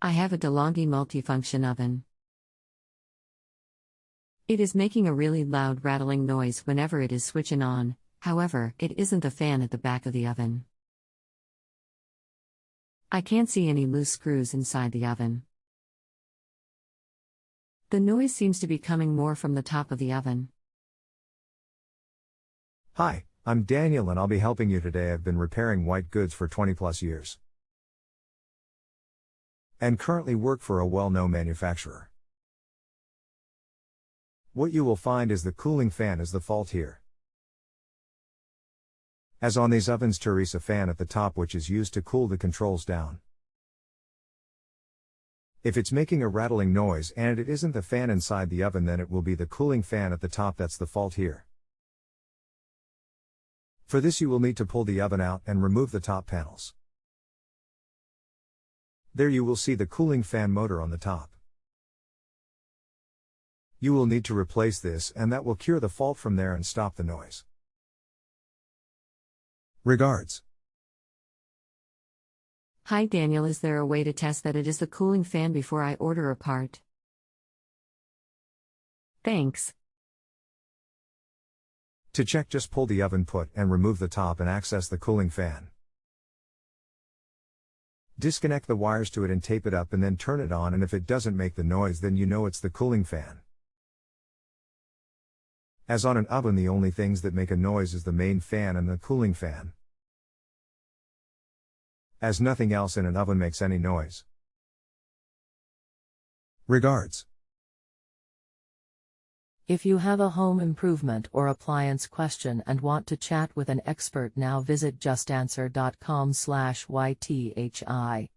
I have a DeLonghi multifunction oven. It is making a really loud rattling noise whenever it is switching on, however, it isn't the fan at the back of the oven. I can't see any loose screws inside the oven. The noise seems to be coming more from the top of the oven. Hi, I'm Daniel and I'll be helping you today. I've been repairing white goods for 20 plus years. And currently work for a well-known manufacturer. What you will find is the cooling fan is the fault here. As on these ovens, there is a fan at the top which is used to cool the controls down. If it's making a rattling noise and it isn't the fan inside the oven, then it will be the cooling fan at the top that's the fault here. For this you will need to pull the oven out and remove the top panels. There you will see the cooling fan motor on the top. You will need to replace this and that will cure the fault from there and stop the noise. Regards. Hi Daniel, is there a way to test that it is the cooling fan before I order a part? Thanks. To check, just pull the oven put and remove the top and access the cooling fan. Disconnect the wires to it and tape it up and then turn it on, and if it doesn't make the noise then you know it's the cooling fan. As on an oven, the only things that make a noise is the main fan and the cooling fan. As nothing else in an oven makes any noise. Regards. If you have a home improvement or appliance question and want to chat with an expert, now visit justanswer.com/ythi.